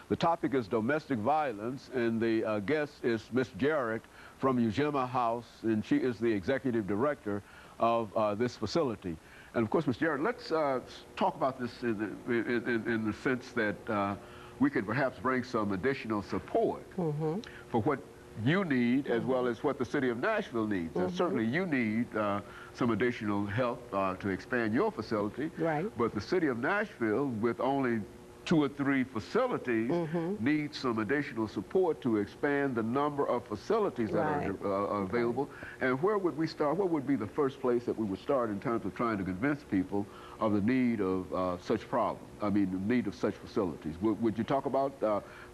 The topic is domestic violence, and the guest is Miss Jarrett from EJarrett House, and she is the executive director of this facility. And of course, Miss Jarrett, let's talk about this in the sense that we could perhaps bring some additional support for what you need as well as what the city of Nashville needs. Certainly you need some additional help to expand your facility, but the city of Nashville, with only 2 or 3 facilities, needs some additional support to expand the number of facilities that are available. And where would we start? What would be the first place that we would start in terms of trying to convince people of the need of such problems? I mean, the need of such facilities. Would you talk about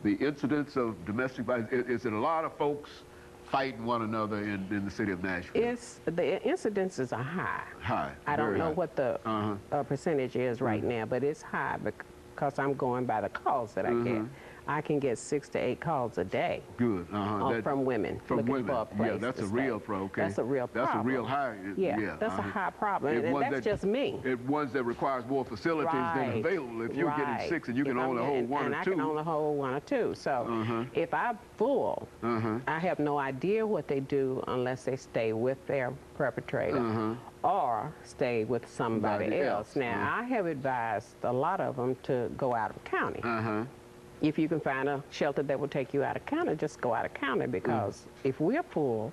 the incidence of domestic violence? Is it a lot of folks fighting one another in the city of Nashville? The incidences are high. I don't know what the percentage is right now, but it's high because I'm going by the calls that I get. I can get 6 to 8 calls a day. Good. From women. From women. Yeah, that's a real problem. Okay. That's a real problem. That's a real high. Yeah, that's a high problem. And that's just me. Ones that requires more facilities than available. If you're getting 6 and you can only hold 1 or 2. And I can only hold 1 or 2. So if I'm full, I have no idea what they do unless they stay with their perpetrator or stay with somebody else. Now, I have advised a lot of them to go out of county. If you can find a shelter that will take you out of county, just go out of county, because if we're full,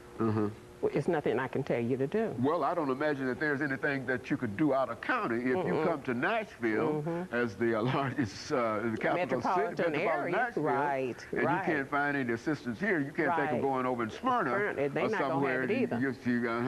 it's nothing I can tell you to do. Well, I don't imagine that there's anything that you could do out of county if you come to Nashville as the largest the capital city, metropolitan Nashville, and you can't find any assistance here. You can't think of going over in Smyrna or not somewhere. Gonna have it either.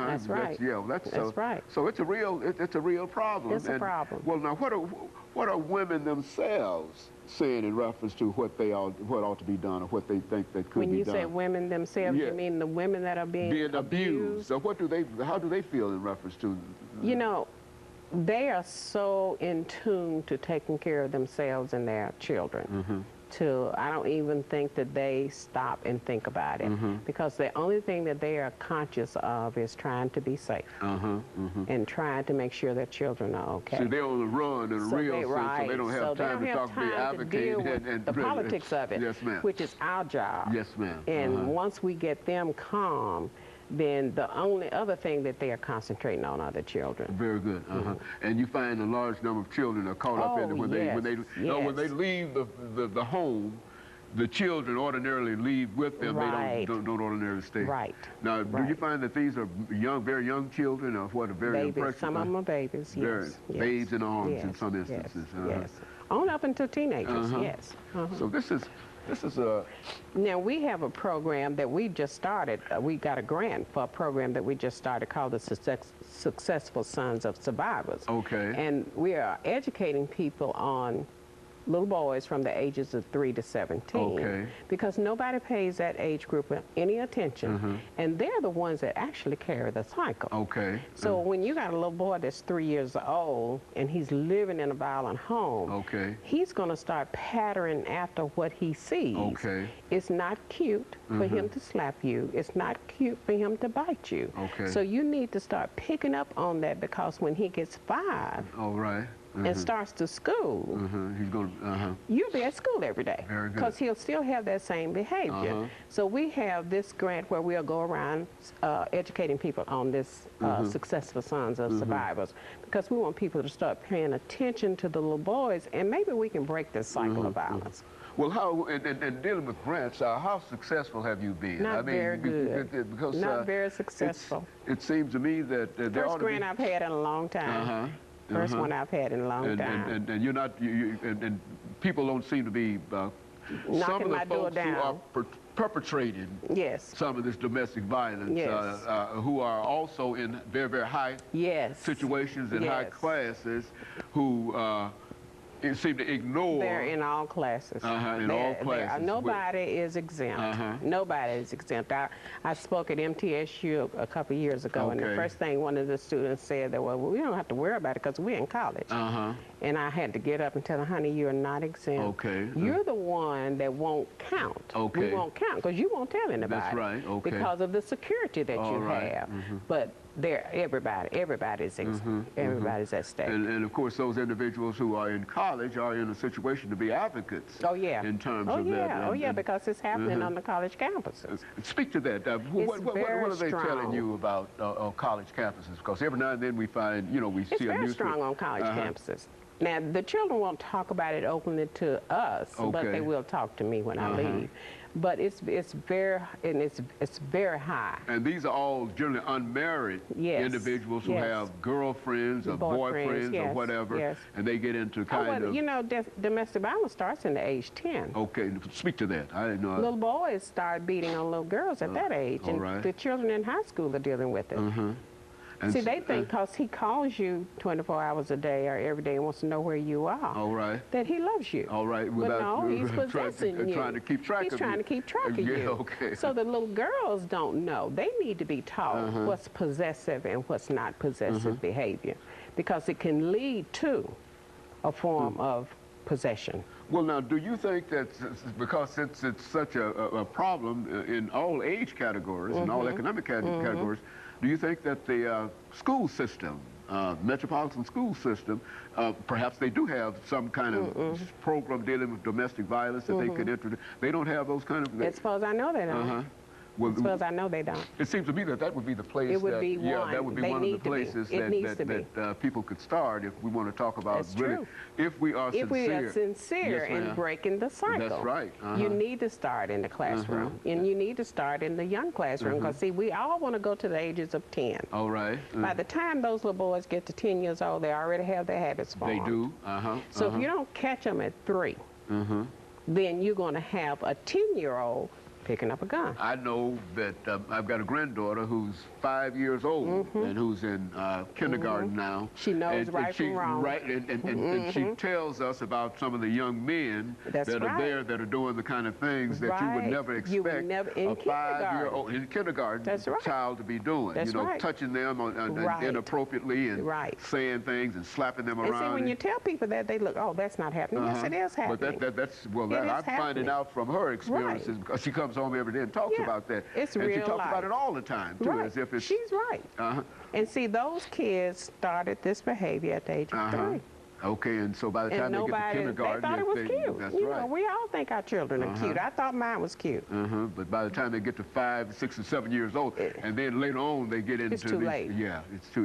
That's right. That's right. So it's a real problem. It's a problem. Well, now what are women themselves saying in reference to what ought to be done or what they think that could be done? When you say women themselves, you mean the women that are being abused? So how do they feel in reference to? You know, they are so in tune to taking care of themselves and their children. I don't even think that they stop and think about it, because the only thing that they are conscious of is trying to be safe and trying to make sure their children are okay. So they're on the run in a real sense, so they don't have time to talk to the advocate and the politics of it, which is our job. Yes, ma'am. And once we get them calm, then the only other thing that they are concentrating on are the children. Very good. And you find a large number of children are caught up in it when they leave the home. The children ordinarily leave with them. They don't ordinarily stay. Now, do you find that these are very young children, or what? Very babies. Some of them are babies. Yes. Babes in arms in some instances. Yes. On up until teenagers. Yes. So this is a... Now, we have a program that we just started. We got a grant for a program that we just started called the Successful Sons of Survivors. Okay. And we are educating people on little boys from the ages of 3 to 17, because nobody pays that age group any attention, and they're the ones that actually carry the cycle. So when you got a little boy that's 3 years old and he's living in a violent home, he's going to start patterning after what he sees. It's not cute for him to slap you. It's not cute for him to bite you. So you need to start picking up on that, because when he gets 5, and starts to school, he's going you'll be at school every day, because he'll still have that same behavior. So we have this grant where we'll go around educating people on this Successful Sons of Survivors, because we want people to start paying attention to the little boys, and maybe we can break this cycle of violence. Well, how, and dealing with grants, how successful have you been? Not very good. Because, not very successful. It seems to me that there First grant I've had in a long time. First one I've had in a long time. And you're not, and people don't seem to be, some of the folks who are perpetrating some of this domestic violence, who are also in very, very high situations and high classes, who seem to ignore. They're in all classes. All classes. Nobody is exempt. Nobody is exempt. I spoke at MTSU a couple years ago, and the first thing one of the students said that, well, we don't have to worry about it because we're in college. And I had to get up and tell them, honey, you're not exempt. You're the one that won't count. We won't count because you won't tell anybody. That's right. Because of the security that you have. But everybody's at stake. And of course, those individuals who are in college are in a situation to be advocates. Oh yeah. In terms of that. Because it's happening on the college campuses. Speak to that. What are they telling you about college campuses? Because every now and then we find, we see a newspaper. It's very strong on college campuses. Now, the children won't talk about it openly to us, but they will talk to me when I leave. But it's very high. And these are all generally unmarried individuals who have girlfriends or boyfriends or whatever, and they get into kind of... domestic violence starts in the age 10. Okay, speak to that. I didn't know. Little boys start beating on little girls at that age, and the children in high school are dealing with it. See, they think because he calls you 24 hours a day or every day and wants to know where you are, that he loves you. But no, he's possessing you. Trying to keep track of you. He's trying to keep track of you. So the little girls don't know. They need to be taught what's possessive and what's not possessive behavior, because it can lead to a form of possession. Well, now, do you think that because since it's such a problem in all age categories and all economic categories, do you think that the school system, metropolitan school system, perhaps they do have some kind of program dealing with domestic violence that they could introduce? They don't have those kind of... As far as I know, they don't. As far as I know, they don't. It seems to me that would be the place. It would be one. That would be one of the places that people could start if we want to talk about if we are sincere in breaking the cycle. That's right. You need to start in the classroom, and you need to start in the young classroom, because see, we all want to go to the ages of 10. All right. By the time those little boys get to 10 years old, they already have their habits formed. They do. So if you don't catch them at 3, then you're going to have a 10-year-old picking up a gun. I know that I've got a granddaughter who's 5 years old and who's in kindergarten now. She knows right from wrong. Right, and she tells us about some of the young men that are there that are doing the kind of things that you would never expect a 5-year-old in kindergarten child to be doing. Touching them inappropriately and saying things and slapping them around. And see, when you tell people that, they look, oh, that's not happening. Yes, it is happening. But I'm finding out from her experiences, because she comes home every day and talks about that. It's and real she talks life. about it all the time, too, as if it's... She's right. And see, those kids started this behavior at the age of 3. Okay, and so by the time they get to kindergarten... They thought it was cute. That's right. We all think our children are cute. I thought mine was cute. But by the time they get to 5, 6, or 7 years old, and then later on they get into... It's too late. Yeah, it's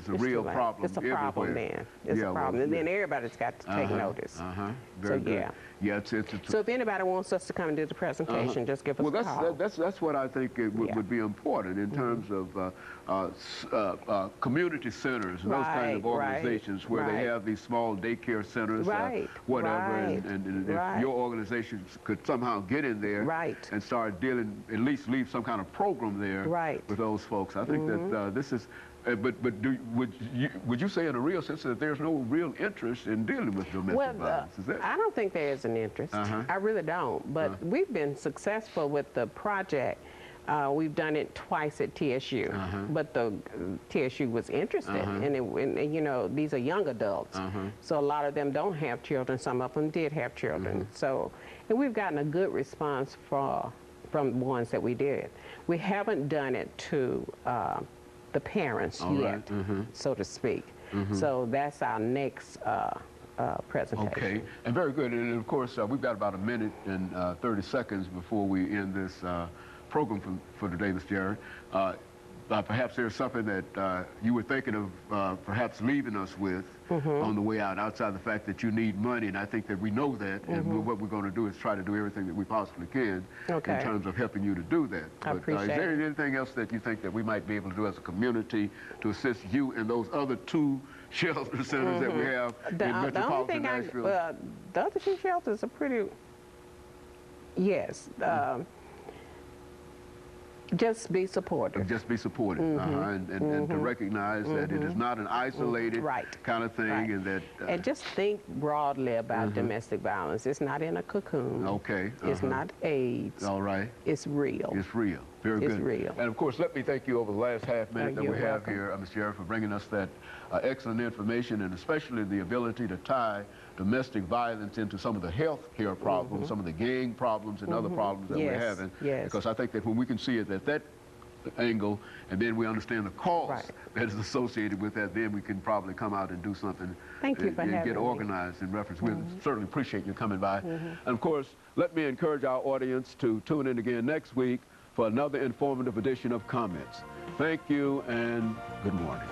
a real problem. It's a problem then. It's a problem. And then everybody's got to take notice. Very good. So if anybody wants us to come and do the presentation, just give us a call. That's what I think would be important in terms of community centers and those kind of organizations where they have these small daycare centers, whatever, and if your organization could somehow get in there and start dealing, at least leave some kind of program there with those folks. I think that this is... But would you say in a real sense that there's no real interest in dealing with domestic violence? Is that... I don't think there is an interest. I really don't. But we've been successful with the project. We've done it twice at TSU, but the TSU was interested, and these are young adults, so a lot of them don't have children. Some of them did have children. So, and we've gotten a good response from the ones that we did. We haven't done it to the parents yet, so to speak. So that's our next presentation. Okay, and very good. And of course, we've got about a minute and 30 seconds before we end this program for today, Mr. Jarrett. Perhaps there's something that you were thinking of perhaps leaving us with on the way out, outside the fact that you need money, and I think that we know that, and what we're going to do is try to do everything that we possibly can in terms of helping you to do that. But is there anything else that you think that we might be able to do as a community to assist you in those other 2 shelter centers that we have in metropolitan Nashville? The other 2 shelters are pretty, just be supportive. Just be supportive, and to recognize that it is not an isolated kind of thing, and that... and just think broadly about domestic violence. It's not in a cocoon. Okay. It's not AIDS. All right. It's real. It's real. Very good. It's real. And of course, let me thank you over the last half minute that we have here, Mr. Jarrett, for bringing us that excellent information, and especially the ability to tie domestic violence into some of the health care problems, some of the gang problems and other problems that we're having. Because I think that when we can see it at that angle, and then we understand the cost right. that is associated with that, then we can probably come out and do something. Thank you for having get organized me. in reference. We certainly appreciate you coming by. And of course, let me encourage our audience to tune in again next week for another informative edition of Comments. Thank you and good morning.